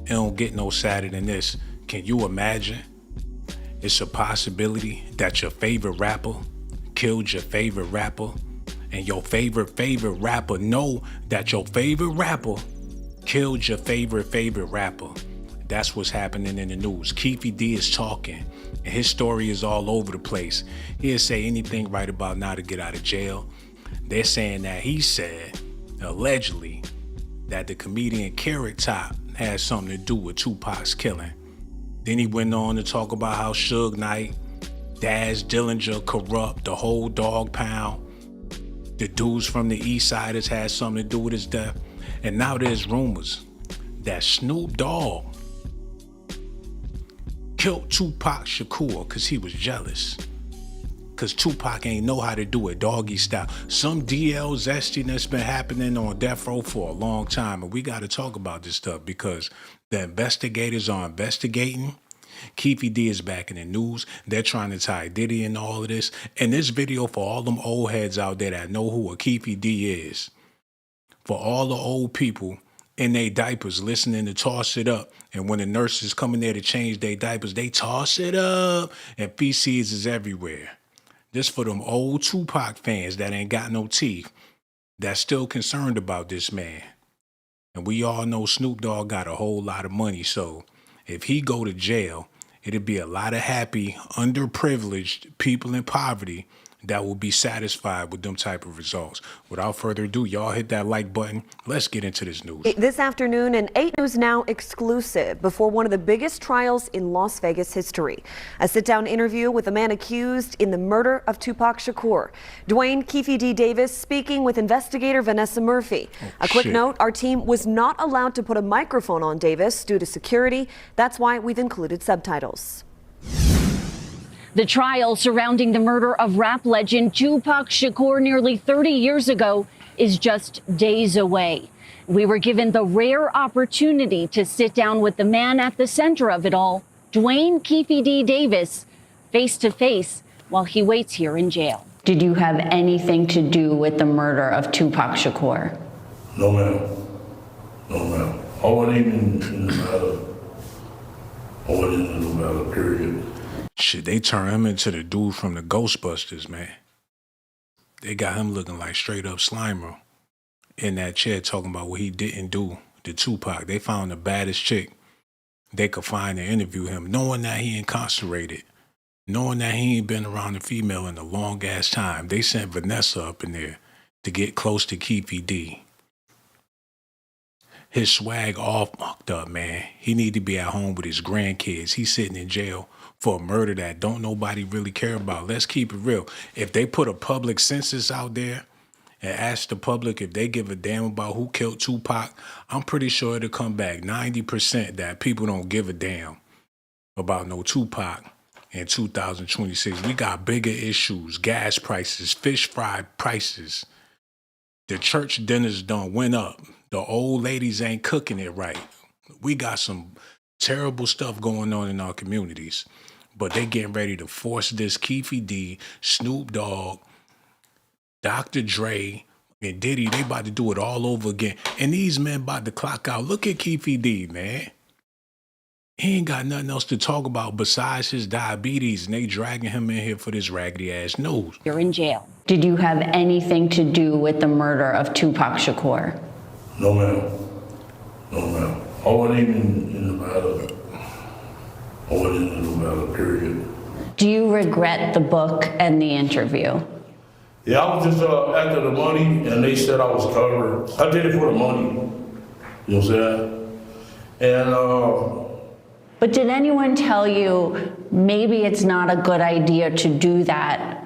It don't get no sadder than this. Can you imagine? It's a possibility that your favorite rapper killed your favorite rapper, and your favorite rapper know that your favorite rapper killed your favorite rapper. That's what's happening in the news. Keefe D is talking, and his story is all over the place. He'll say anything right about now to get out of jail. They're saying that he said, allegedly, that the comedian Carrot Top had something to do with Tupac's killing. Then he went on to talk about how Suge Knight, Daz Dillinger, Corrupt, the whole Dog Pound, the dudes from the East Siders had something to do with his death. And now there's rumors that Snoop Dogg killed Tupac Shakur because he was jealous. Because Tupac ain't know how to do it doggy style. Some DL zesty that's been happening on death row for a long time. And we got to talk about this stuff because the investigators are investigating. Keefe D is back in the news. They're trying to tie Diddy in all of this. And this video for all them old heads out there that know who a Keefe D is. For all the old people in their diapers listening to Toss It Up. And when the nurses come in there to change their diapers, they toss it up. And feces is everywhere. This for them old Tupac fans that ain't got no teeth, that's still concerned about this man. And we all know Snoop Dogg got a whole lot of money, so if he go to jail, it'd be a lot of happy, underprivileged people in poverty that will be satisfied with them type of results. Without further ado, y'all hit that like button. Let's get into this news. This afternoon, an 8 News Now exclusive before one of the biggest trials in Las Vegas history. A sit-down interview with the man accused in the murder of Tupac Shakur. Dwayne Keefe D. Davis speaking with investigator Vanessa Murphy. A quick note, our team was not allowed to put a microphone on Davis due to security. That's why we've included subtitles. The trial surrounding the murder of rap legend Tupac Shakur nearly 30 years ago is just days away. We were given the rare opportunity to sit down with the man at the center of it all, Dwayne Keefe D. Davis, face to face while he waits here in jail. Did you have anything to do with the murder of Tupac Shakur? No, ma'am. No, ma'am. I wasn't even in the matter. I wasn't in the matter, period. Shit, they turn him into the dude from the Ghostbusters, man. They got him looking like straight up Slimer in that chair talking about what he didn't do to Tupac. They found the baddest chick they could find to interview him, knowing that he incarcerated, knowing that he ain't been around a female in a long ass time. They sent Vanessa up in there to get close to Keefe D. His swag all fucked up, man. He need to be at home with his grandkids. He's sitting in jail for a murder that don't nobody really care about. Let's keep it real. If they put a public census out there and ask the public if they give a damn about who killed Tupac, I'm pretty sure it'll come back 90% that people don't give a damn about no Tupac in 2026. We got bigger issues, gas prices, fish fry prices. The church dinners done went up. The old ladies ain't cooking it right. We got some terrible stuff going on in our communities, but they getting ready to force this Keefe D, Snoop Dogg, Dr. Dre, and Diddy. They about to do it all over again. And these men about to clock out. Look at Keefe D, man. He ain't got nothing else to talk about besides his diabetes, and they dragging him in here for this raggedy ass news. You're in jail. Did you have anything to do with the murder of Tupac Shakur? No, ma'am. No, ma'am. I wasn't even in the matter. I wasn't in the matter, period. Do you regret the book and the interview? Yeah, I was just after the money, and they said I was covered. I did it for the money. You know what I'm saying? And but did anyone tell you maybe it's not a good idea to do that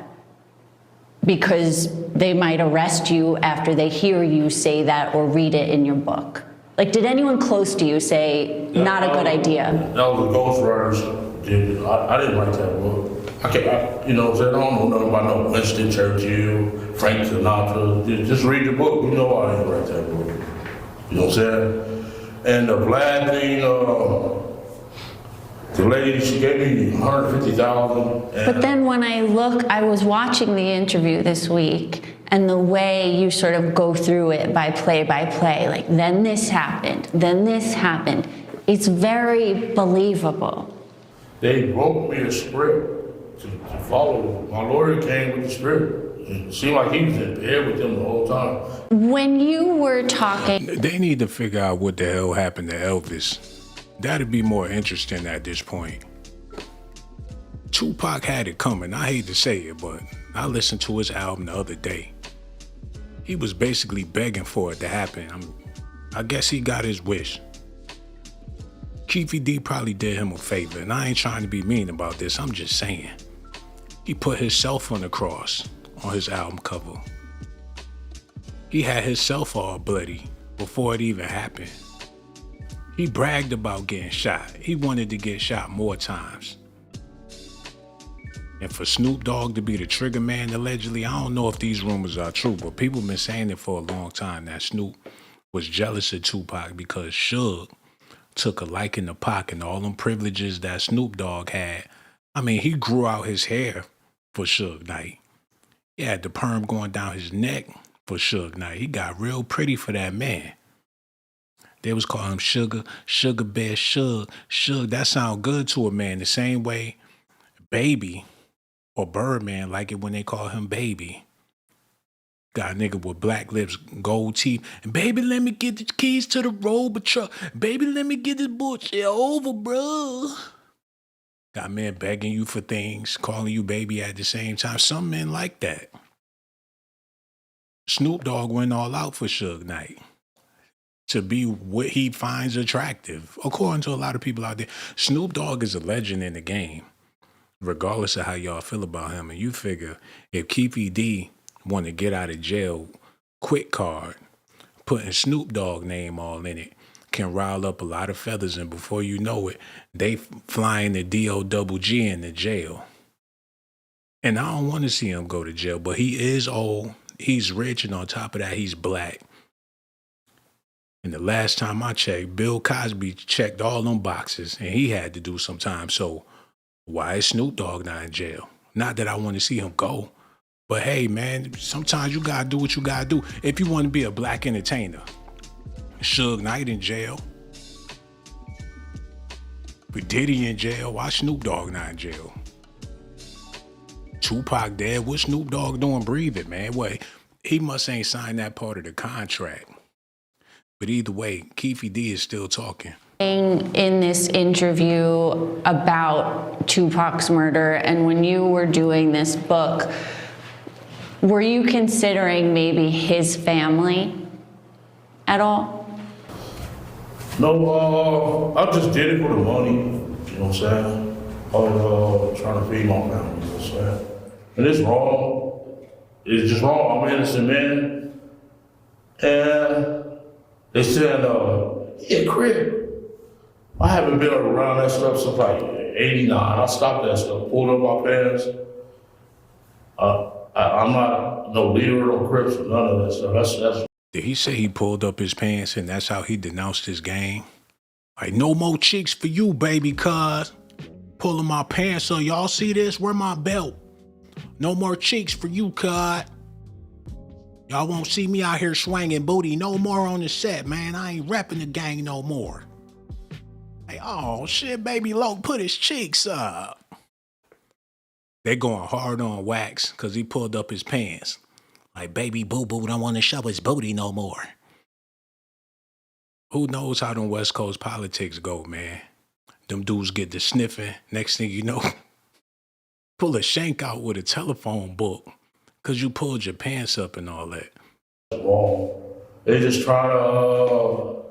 because they might arrest you after they hear you say that or read it in your book? Like, did anyone close to you say, not a good idea? That was a ghostwriter. I didn't write that book. You know what I'm saying? I don't know nothing about no Winston Churchill, Frank Sinatra. Just read the book. You know I didn't write that book. You know what I'm saying? And the black thing, the lady, she gave me $150,000. But then when I was watching the interview this week, and the way you sort of go through it by play, like then this happened, It's very believable. They wrote me a script to follow. My lawyer came with the script. It seemed like he was in bed with them the whole time. When you were talking, They need to figure out what the hell happened to Elvis. That'd be more interesting at this point. Tupac had it coming. I hate to say it, but I listened to his album the other day. He was basically begging for it to happen. I guess he got his wish. Keefe D probably did him a favor, and I ain't trying to be mean about this, I'm just saying. He put himself on the cross on his album cover. He had himself all bloody before it even happened. He bragged about getting shot. He wanted to get shot more times. And for Snoop Dogg to be the trigger man, allegedly, I don't know if these rumors are true, but people been saying it for a long time that Snoop was jealous of Tupac because Suge took a liking to Pac and all them privileges that Snoop Dogg had. I mean, he grew out his hair for Suge Knight. He had the perm going down his neck for Suge Knight. He got real pretty for that man. They was calling him Sugar Bear Suge. Suge, that sound good to a man the same way Baby or Birdman like it when they call him Baby. Got a nigga with black lips, gold teeth, and baby, let me get the keys to the Rover truck. Baby, let me get this bullshit over, bro. Got men begging you for things, calling you baby at the same time. Some men like that. Snoop Dogg went all out for Suge Knight to be what he finds attractive. According to a lot of people out there, Snoop Dogg is a legend in the game, regardless of how y'all feel about him. And you figure if Keefe D want to get out of jail quick card, putting Snoop Dogg name all in it can rile up a lot of feathers, and before you know it, they flying the D-O-double-G into jail. And I don't want to see him go to jail, but he is old, he's rich, and on top of that, he's black. And the last time I checked, Bill Cosby checked all them boxes, and he had to do some time. So why is Snoop Dogg not in jail? Not that I want to see him go, but hey, man, sometimes you gotta do what you gotta do. If you want to be a black entertainer, Suge Knight in jail, but Diddy in jail, why Snoop Dogg not in jail? Tupac dead, what Snoop Dogg doing breathing, man? Well, he must ain't signed that part of the contract. But either way, Keefe D is still talking. in this interview about Tupac's murder, and when you were doing this book, were you considering maybe his family at all? No, I just did it for the money, you know what I'm saying? I was trying to feed my family, you know what I'm saying? And it's wrong. It's just wrong. I'm an innocent man. And they said, yeah, crib. I haven't been around that stuff since like 89. I stopped that stuff, pulled up my pants. I'm not no leader, no Crips, or none of that stuff. That's. Did he say he pulled up his pants and that's how he denounced his gang? Like, no more cheeks for you, baby, cuz. Pulling my pants up. Y'all see this? Where my belt? No more cheeks for you, cuz. Y'all won't see me out here swinging booty no more on the set, man. I ain't repping the gang no more. Like, oh, shit, baby Lo, put his cheeks up. They going hard on Wax because he pulled up his pants. Like, baby boo-boo don't want to show his booty no more. Who knows how them West Coast politics go, man? Them dudes get to sniffing. Next thing you know, pull a shank out with a telephone book because you pulled your pants up and all that. Wrong. They just try to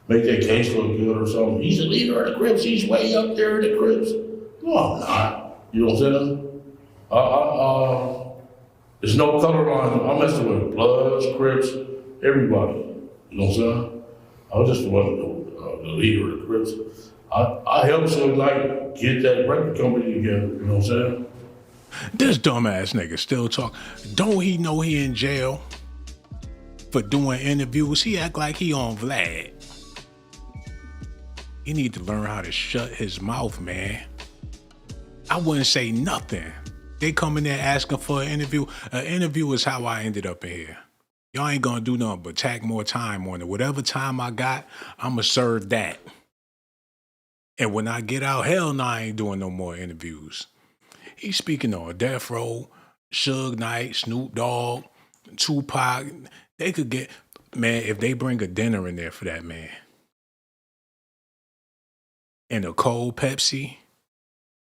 make their case look good or something. He's the leader of the Crips. He's way up there in the Crips. No, I'm not. You know what I'm saying? There's no color line. I'm messing with Bloods, Crips, everybody. You know what I'm saying? I was just the leader of the Crips. I helped Suge Knight get that record company together. You know what I'm saying? This dumbass nigga still talk. Don't he know he in jail for doing interviews? He act like he on Vlad. He need to learn how to shut his mouth, man. I wouldn't say nothing. They come in there asking for an interview. An interview is how I ended up in here. Y'all ain't gonna do nothing but tack more time on it. Whatever time I got, I'ma serve that. And when I get out, hell no, I ain't doing no more interviews. He's speaking on death row, Suge Knight, Snoop Dogg, Tupac. They could get, man, if they bring a dinner in there for that man and a cold Pepsi,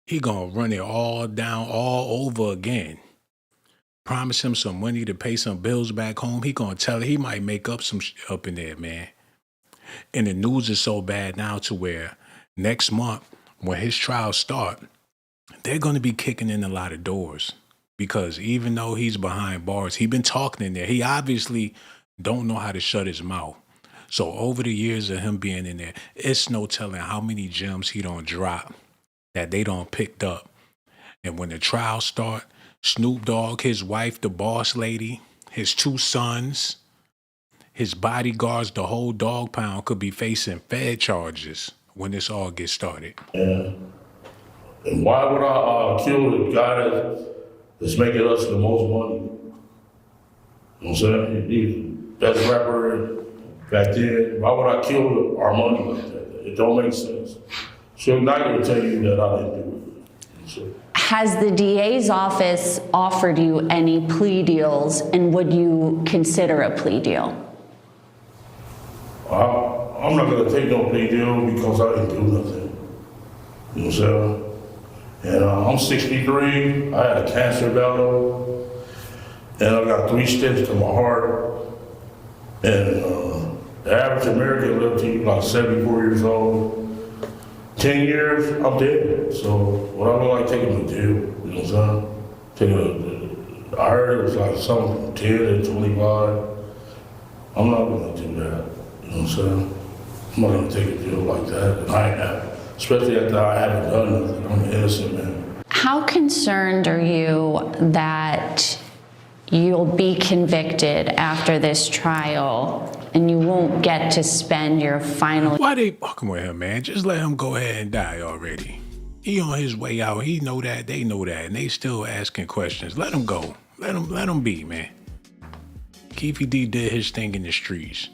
he gonna run it all down all over again. Promise him some money to pay some bills back home. He gonna tell it. He might make up some up in there, man. And the news is so bad now to where next month, when his trials start, they're gonna be kicking in a lot of doors. Because even though he's behind bars, he been talking in there. He obviously don't know how to shut his mouth. So over the years of him being in there, it's no telling how many gems he don't drop that they don't picked up. And when the trial start, Snoop Dogg, his wife, the boss lady, his 2 sons, his bodyguards, the whole dog pound could be facing Fed charges when this all gets started. Yeah. And why would I kill the guy that's making us the most money? You know what I'm saying? He best rapper back then. Why would I kill our money like that? It don't make sense. Suge Knight will tell you that I didn't do it. So, Has the DA's office offered you any plea deals, and would you consider a plea deal? I'm not gonna take no plea deal because I didn't do nothing. You know what I'm saying? And I'm 63, I had a cancer battle, and I got 3 stents to my heart. And the average American lives to like 74 years old. 10 years, I'm dead. So what I would like taking a deal, you know what I'm saying? I heard it was like something from 10 to 25. I'm not gonna do that, you know what I'm saying? I'm not gonna take a deal like that, and I have, especially after I haven't done nothing. I'm an innocent man. How concerned are you that you'll be convicted after this trial and you won't get to spend your final... Why they fucking with him, man? Just let him go ahead and die already. He on his way out. He know that. They know that. And they still asking questions. Let him go. Let him be, man. Keefe D did his thing in the streets.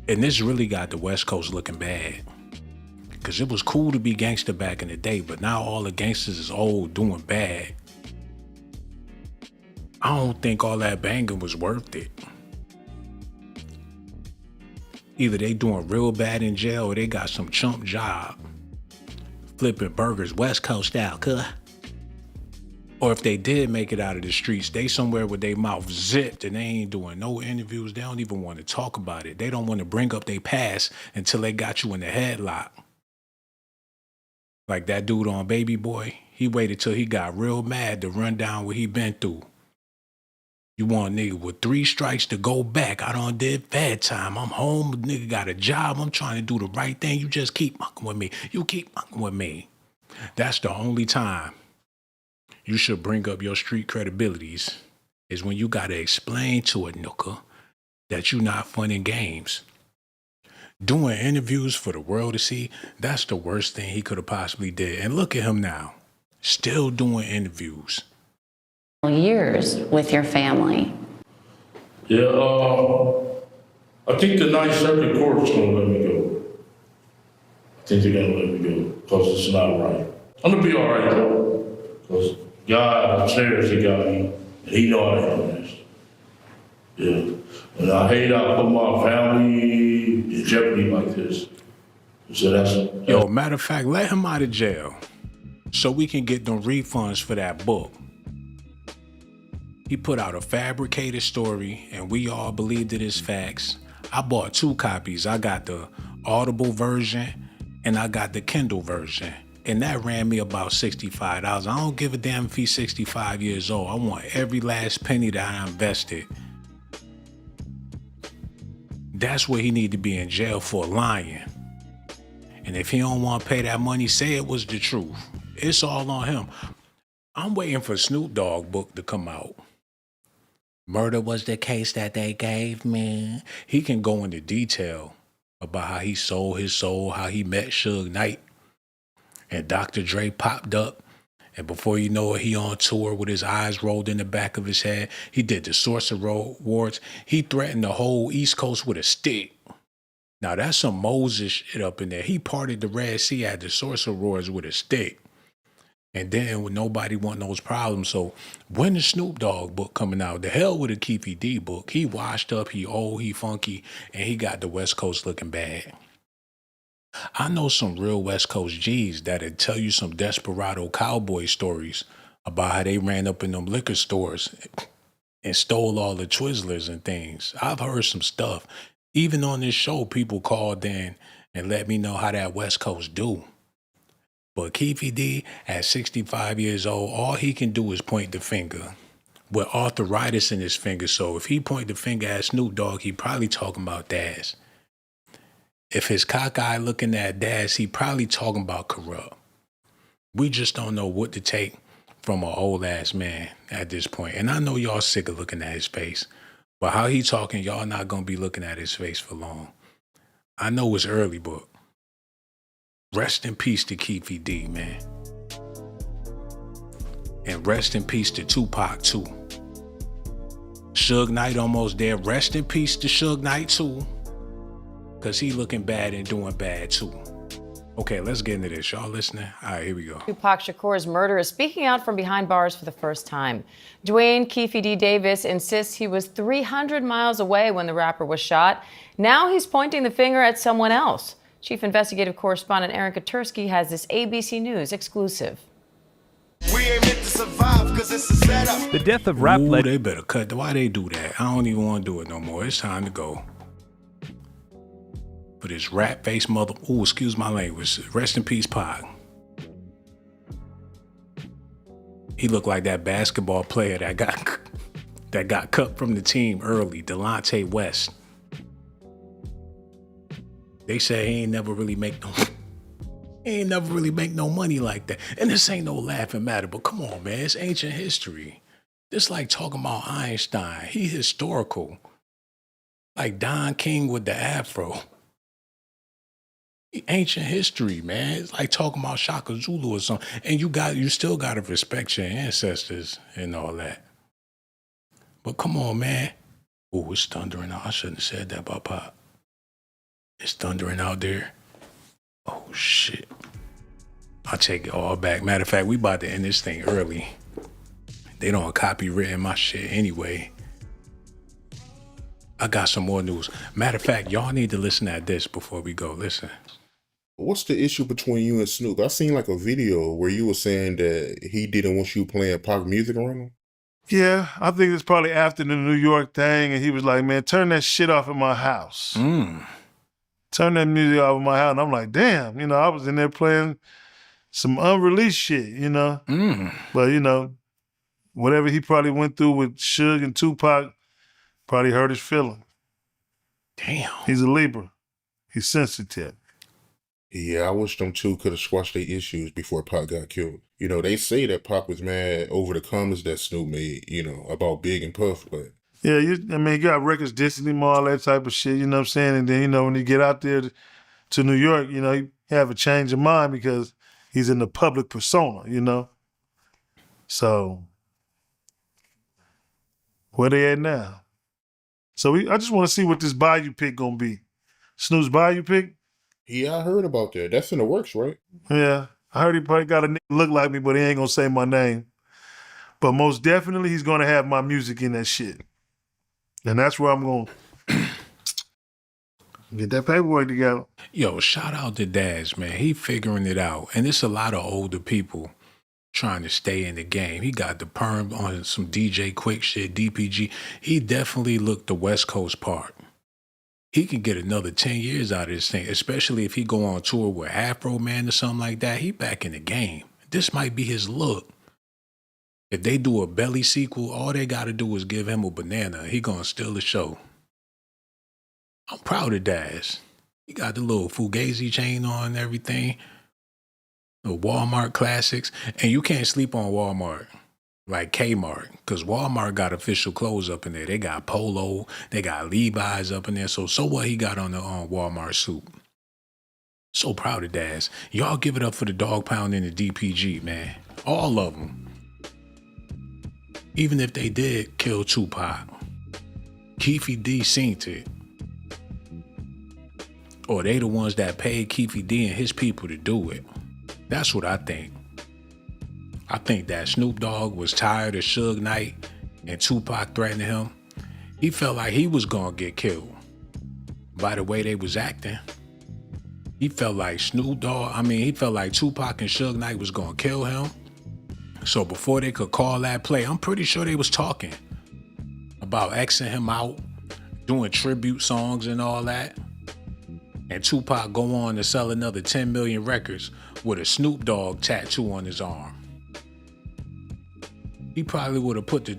And this really got the West Coast looking bad. Because it was cool to be gangster back in the day, but now all the gangsters is old doing bad. I don't think all that banging was worth it. Either they doing real bad in jail or they got some chump job. Flipping burgers West Coast style, cuh. Or if they did make it out of the streets, they somewhere with their mouth zipped and they ain't doing no interviews. They don't even want to talk about it. They don't want to bring up their past until they got you in the headlock. Like that dude on Baby Boy, he waited till he got real mad to run down what he been through. You want a nigga with 3 strikes to go back. I done did fed time. I'm home, nigga got a job. I'm trying to do the right thing. You just keep fucking with me. You keep fucking with me. That's the only time you should bring up your street credibilities is when you gotta explain to a nooker that you not fun in games. Doing interviews for the world to see, that's the worst thing he could have possibly did. And look at him now, still doing interviews. Years with your family. Yeah, I think the 9th Circuit Court is gonna let me go. I think they're gonna let me go because it's not right. I'm gonna be all right though, because God upstairs, he got me, and he know I am this. Yeah, and I hate I put my family in jeopardy like this. So that's... Yo, matter of fact, let him out of jail so we can get them refunds for that book. He put out a fabricated story and we all believed it as facts. I bought 2 copies. I got the Audible version and I got the Kindle version. And that ran me about $65. I don't give a damn if he's 65 years old. I want every last penny that I invested. That's what he need to be in jail for, lying. And if he don't want to pay that money, say it was the truth. It's all on him. I'm waiting for Snoop Dogg book to come out. Murder was the case that they gave me. He can go into detail about how he sold his soul, how he met Suge Knight. And Dr. Dre popped up. And before you know it, he on tour with his eyes rolled in the back of his head. He did the Sorcerer Awards. He threatened the whole East Coast with a stick. Now that's some Moses shit up in there. He parted the Red Sea at the sorcerers with a stick. And then when nobody want those problems. So when the Snoop Dogg book coming out, the hell with the Keefe D book. He washed up, he old, he funky, and he got the West Coast looking bad. I know some real West Coast G's that'll tell you some desperado cowboy stories about how they ran up in them liquor stores and stole all the Twizzlers and things. I've heard some stuff. Even on this show, people called in and let me know how that West Coast do. But Keefe D, at 65 years old, all he can do is point the finger with arthritis in his finger. So if he point the finger at Snoop Dogg, he probably talking about Daz. If his cockeye looking at Daz, he probably talking about Corrupt. We just don't know what to take from an old ass man at this point. And I know y'all sick of looking at his face, but how he talking, y'all not gonna be looking at his face for long. I know it's early, but rest in peace to Keefe D, man. And rest in peace to Tupac, too. Suge Knight almost dead. Rest in peace to Suge Knight, too. Because he looking bad and doing bad, too. Okay, let's get into this. Y'all listening? All right, here we go. Tupac Shakur's murderer is speaking out from behind bars for the first time. Dwayne Keefe D. Davis insists he was 300 miles away when the rapper was shot. Now he's pointing the finger at someone else. Chief Investigative Correspondent Aaron Katursky has this ABC News exclusive. We ain't meant to survive because it's a setup. The death of rap legend. They better cut. Why they do that? I don't even want to do it no more. It's time to go. For this rat face mother. Ooh, excuse my language. Rest in peace, Pac. He looked like that basketball player that got cut from the team early, Delonte West. They say he ain't never really make no money like that. And this ain't no laughing matter, but come on, man, it's ancient history. This like talking about Einstein. He historical. Like Don King with the afro. Ancient history, man. It's like talking about Shaka Zulu or something. And you still gotta respect your ancestors and all that. But come on, man. Oh, it's thundering out. I shouldn't have said that about Pop. It's thundering out there. Oh, shit. I'll take it all back. Matter of fact, we about to end this thing early. They don't copyright my shit anyway. I got some more news. Matter of fact, y'all need to listen at this before we go. Listen. What's the issue between you and Snoop? I seen like a video where you were saying that he didn't want you playing Pac music around him. Yeah, I think it's probably after the New York thing, and he was like, man, turn that shit off in my house. Turn that music off in my house. And I'm like, damn, I was in there playing some unreleased shit, But, whatever he probably went through with Suge and Tupac probably hurt his feeling. Damn. He's a Libra. He's sensitive. Yeah, I wish them two could have squashed their issues before Pac got killed. They say that Pac was mad over the comments that Snoop made, about Big and Puff, but... Yeah, you got records dissing him, all that type of shit, you know what I'm saying? And then, when you get out there to New York, you have a change of mind because he's in the public persona, So, where they at now? So I just want to see what this Bayou pick gonna be. Snoop's Bayou pick? Yeah, I heard about that. That's in the works, right? Yeah, I heard he probably got a nigga look like me, but he ain't gonna say my name. But most definitely, he's gonna have my music in that shit. And that's where I'm going to get that paperwork together. Yo, shout out to Daz, man. He figuring it out. And it's a lot of older people trying to stay in the game. He got the perm on some DJ Quick shit, DPG. He definitely looked the West Coast part. He can get another 10 years out of this thing, especially if he go on tour with Afro Man or something like that. He back in the game. This might be his look. If they do a Belly sequel, all they got to do is give him a banana. He gonna steal the show. I'm proud of Daz. He got the little Fugazi chain on and everything. The Walmart classics. And you can't sleep on Walmart like Kmart, because Walmart got official clothes up in there. They got Polo. They got Levi's up in there. So what he got on the Walmart suit? So proud of Daz. Y'all give it up for the dog pound and the DPG, man. All of them. Even if they did kill Tupac, Keefe D seen it. Or they the ones that paid Keefe D and his people to do it. That's what I think. I think that Snoop Dogg was tired of Suge Knight and Tupac threatening him. He felt like he was gonna get killed by the way they was acting. He felt like he felt like Tupac and Suge Knight was gonna kill him. So before they could call that play, I'm pretty sure they was talking about Xing him out, doing tribute songs and all that. And Tupac go on to sell another 10 million records with a Snoop Dogg tattoo on his arm. He probably would have put the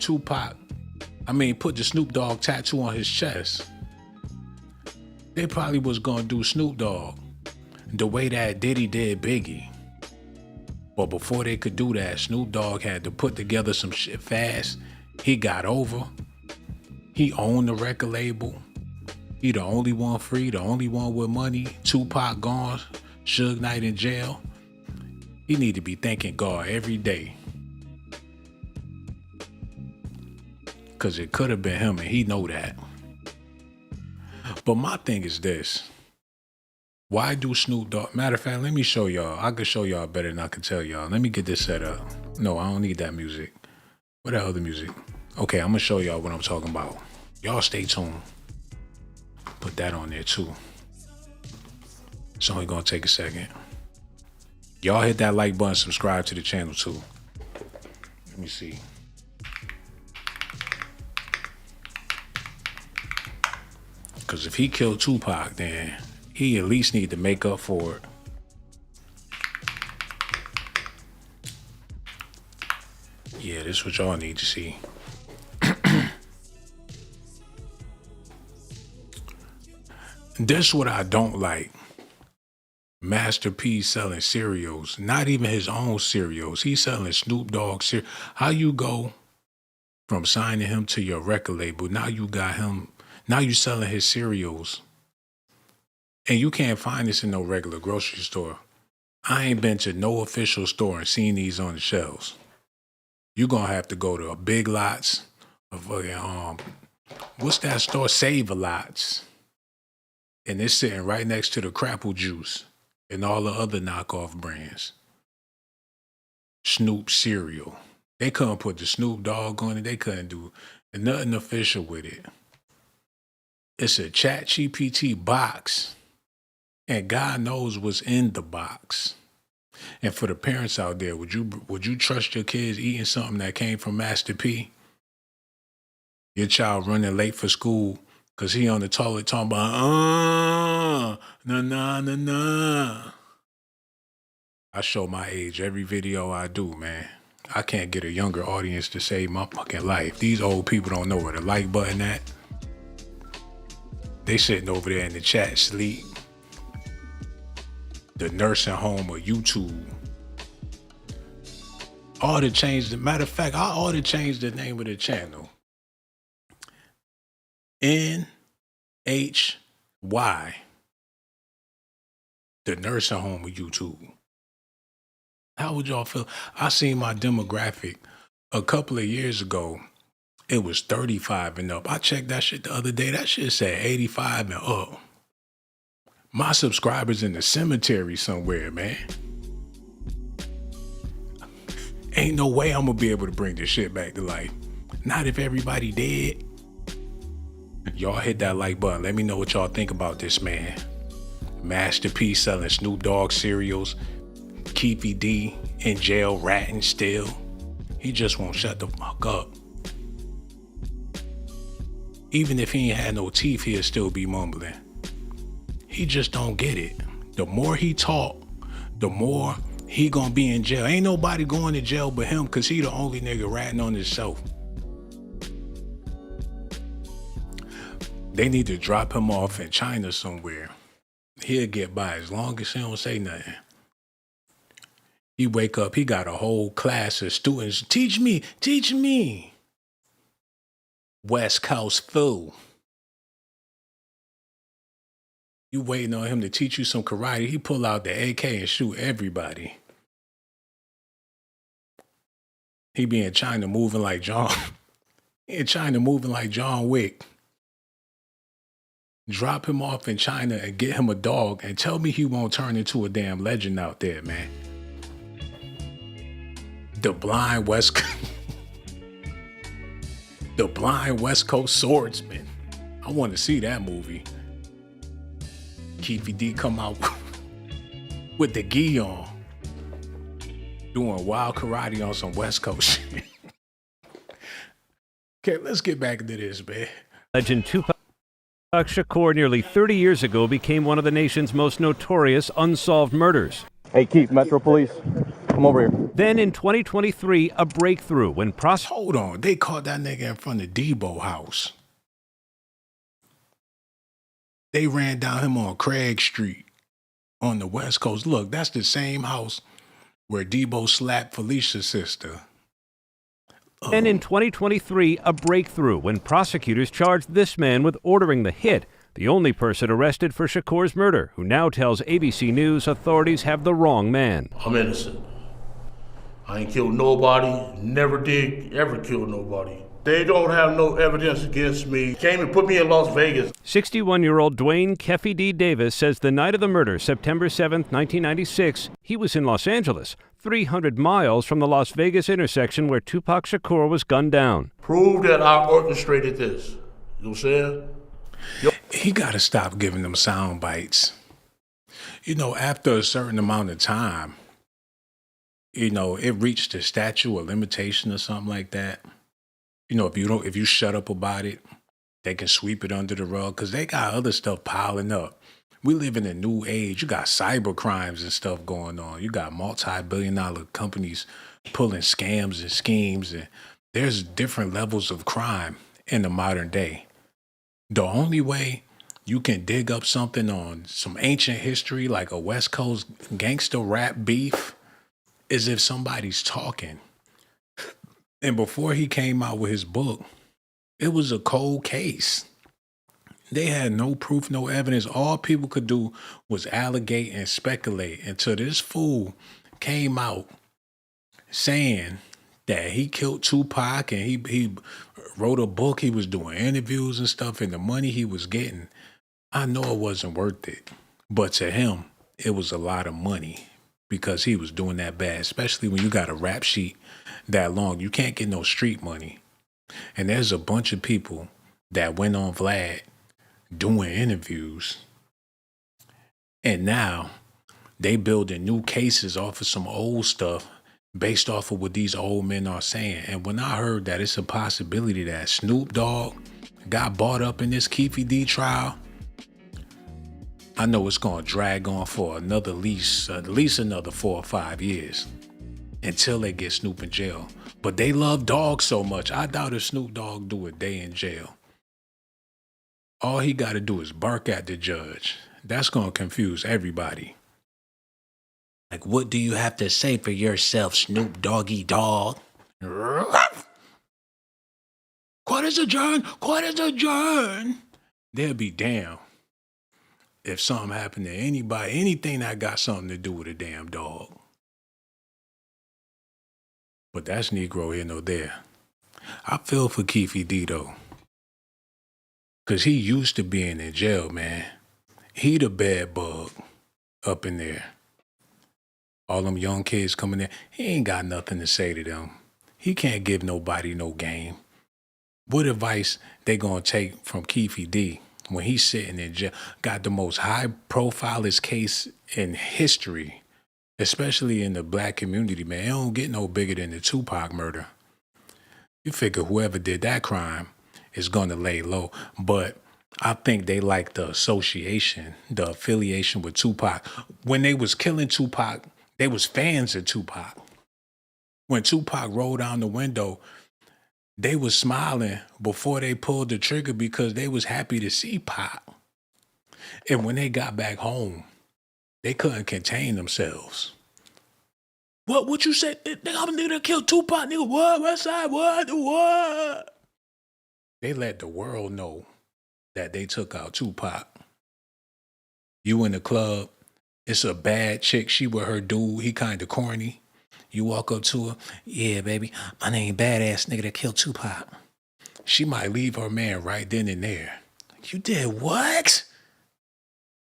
Snoop Dogg tattoo on his chest. They probably was gonna do Snoop Dogg the way that Diddy did Biggie. But before they could do that, Snoop Dogg had to put together some shit fast. He got over. He owned the record label. He the only one free, the only one with money. Tupac gone, Suge Knight in jail. He need to be thanking God every day. Cause it could have been him and he know that. But my thing is this. Why do Snoop Dogg? Matter of fact, let me show y'all. I could show y'all better than I can tell y'all. Let me get this set up. No, I don't need that music. What the other music? Okay, I'm gonna show y'all what I'm talking about. Y'all stay tuned. Put that on there too. It's only gonna take a second. Y'all hit that like button, subscribe to the channel too. Let me see. Cause if he killed Tupac, then he at least need to make up for it. Yeah, this is what y'all need to see. This what I don't like. Master P selling cereals, not even his own cereals. He's selling Snoop Dogg cereals. How you go from signing him to your record label? Now you got him. Now you selling his cereals. And you can't find this in no regular grocery store. I ain't been to no official store and seen these on the shelves. You're gonna have to go to a Big Lots, a fucking what's that store? Save-A-Lots. And it's sitting right next to the Crapple Juice and all the other knockoff brands. Snoop cereal. They couldn't put the Snoop Dogg on it. They couldn't do nothing official with it. It's a ChatGPT box. And God knows what's in the box. And for the parents out there, would you trust your kids eating something that came from Master P? Your child running late for school because he on the toilet talking about, nah. I show my age every video I do, man. I can't get a younger audience to save my fucking life. These old people don't know where the like button at. They sitting over there in the chat sleep. The nursing home or YouTube. Matter of fact, I ought to change the name of the channel. NHY. The nursing home of YouTube. How would y'all feel? I seen my demographic a couple of years ago. It was 35 and up. I checked that shit the other day. That shit said 85 and up. My subscribers in the cemetery somewhere, man. Ain't no way I'm gonna be able to bring this shit back to life. Not if everybody dead. Y'all hit that like button. Let me know what y'all think about this, man. Master P selling Snoop Dogg cereals. Keefe D in jail ratting still. He just won't shut the fuck up. Even if he ain't had no teeth, he'll still be mumbling. He just don't get it. The more he talk, the more he gonna be in jail. Ain't nobody going to jail but him because he the only nigga ratting on himself. They need to drop him off in China somewhere. He'll get by as long as he don't say nothing. He wake up, he got a whole class of students. Teach me. West Coast fool. You waiting on him to teach you some karate. He pull out the AK and shoot everybody. He be in China moving like John. In China moving like John Wick. drop him off in China and get him a dog and tell me he won't turn into a damn legend out there, man. The blind West Coast swordsman. I want to see that movie. Keefe D come out with the gi on, doing wild karate on some West Coast shit. Okay, let's get back into this, man. Legend Tupac Shakur nearly 30 years ago became one of the nation's most notorious unsolved murders. Hey, Keith, Metro Police, come over here. Then in 2023, a breakthrough when Hold on, they caught that nigga in front of Debo house. They ran down him on Craig Street on the West Coast. Look, that's the same house where Debo slapped Felicia's sister. Then in 2023, a breakthrough when prosecutors charged this man with ordering the hit, the only person arrested for Shakur's murder, who now tells ABC News authorities have the wrong man. I'm innocent. I ain't killed nobody, never did ever kill nobody. They don't have no evidence against me. Came and put me in Las Vegas. 61-year-old Dwayne Keefe D. Davis says the night of the murder, September 7th, 1996, he was in Los Angeles, 300 miles from the Las Vegas intersection where Tupac Shakur was gunned down. Prove that I orchestrated this. You know what I'm saying? He got to stop giving them sound bites. You know, after a certain amount of time, you know, it reached the statute of limitation or something like that. You know, if you shut up about it, they can sweep it under the rug because they got other stuff piling up. We live in a new age. You got cyber crimes and stuff going on. You got multi-billion-dollar companies pulling scams and schemes, and there's different levels of crime in the modern day. The only way you can dig up something on some ancient history like a West Coast gangster rap beef is if somebody's talking. And before he came out with his book, it was a cold case. They had no proof, no evidence. All people could do was allegate and speculate until this fool came out saying that he killed Tupac and he wrote a book, he was doing interviews and stuff, and the money he was getting, I know it wasn't worth it. But to him, it was a lot of money because he was doing that bad, especially when you got a rap sheet that long. You can't get no street money. And there's a bunch of people that went on Vlad doing interviews, and now they building new cases off of some old stuff based off of what these old men are saying. And when I heard that it's a possibility that Snoop Dogg got bought up in this Keefe D trial, I know it's going to drag on for at least another 4 or 5 years until they get Snoop in jail. But they love Dogg so much, I doubt if Snoop Dogg do a day in jail. All he got to do is bark at the judge. That's going to confuse everybody. Like, what do you have to say for yourself, Snoop Doggy Dogg? Court is adjourned. Court is adjourned. They'll be damned if something happened to anybody, anything that got something to do with a damn dog. But that's Negro here, no there. I feel for Keefe D, though. Because he used to being in jail, man. He the bad bug up in there. All them young kids coming there, he ain't got nothing to say to them. He can't give nobody no game. What advice they gonna take from Keefe D when he's sitting in jail? Got the most high-profilest case in history, especially in the black community, man. It don't get no bigger than the Tupac murder. You figure whoever did that crime is gonna lay low. But I think they like the association, the affiliation with Tupac. When they was killing Tupac, they was fans of Tupac. When Tupac rolled down the window, they was smiling before they pulled the trigger because they was happy to see Pac. And when they got back home, they couldn't contain themselves. What you said? I'm a nigga that killed Tupac, nigga. What? West Side? What? They let the world know that they took out Tupac. You in the club, it's a bad chick, she with her dude, he kind of corny. You walk up to her, yeah, baby, my name badass nigga that killed Tupac. She might leave her man right then and there. You did what?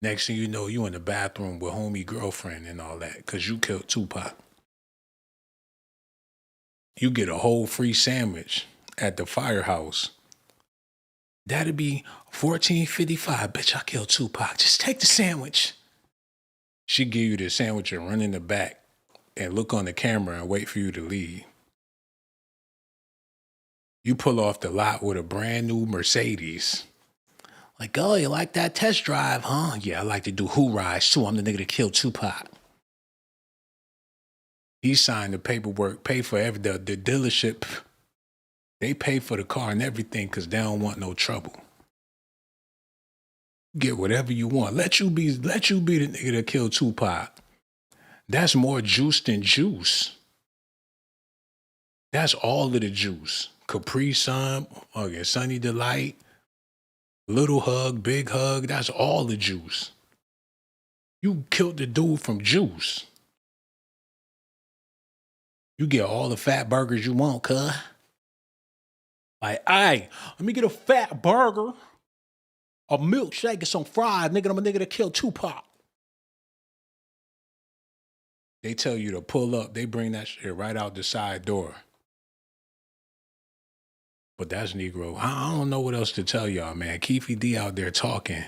Next thing you know, you in the bathroom with homie girlfriend and all that because you killed Tupac. You get a whole free sandwich at the firehouse. That'd be $14.55. Bitch, I killed Tupac. Just take the sandwich. She give you the sandwich and run in the back and look on the camera and wait for you to leave. You pull off the lot with a brand new Mercedes. Like, oh, you like that test drive, huh? Yeah, I like to do who rides too. I'm the nigga that killed Tupac. He signed the paperwork, pay for the dealership. They pay for the car and everything because they don't want no trouble. Get whatever you want. Let you be the nigga that killed Tupac. That's more juice than juice. That's all of the juice. Capri Sun, Sunny Delight, little hug, big hug, that's all the juice. You killed the dude from juice. You get all the fat burgers you want, cuz. Like, aye, let me get a fat burger, a milkshake, and some fries, nigga. I'm a nigga that killed Tupac. They tell you to pull up. They bring that shit right out the side door. But that's Negro. I don't know what else to tell y'all, man. Keefe D out there talking.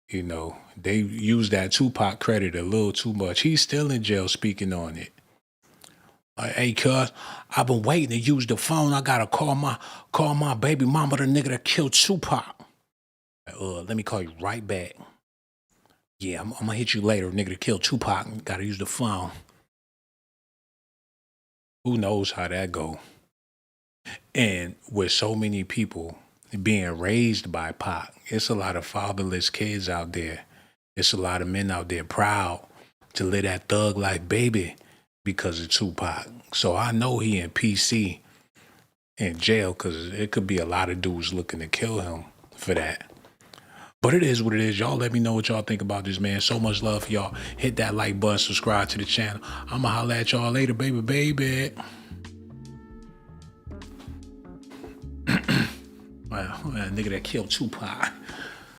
You know, they use that Tupac credit a little too much. He's still in jail speaking on it. Like, hey, cuz, I've been waiting to use the phone. I gotta call my baby mama, the nigga that killed Tupac. Let me call you right back. Yeah, I'm gonna hit you later, nigga that killed Tupac. Gotta use the phone. Who knows how that go? And with so many people being raised by Pac, it's a lot of fatherless kids out there. It's a lot of men out there proud to live that thug life, baby, because of Tupac. So I know he in PC in jail because it could be a lot of dudes looking to kill him for that. But it is what it is. Y'all let me know what y'all think about this, man. So much love for y'all. Hit that like button, subscribe to the channel. I'ma holla at y'all later, baby. Well, nigga that killed Tupac.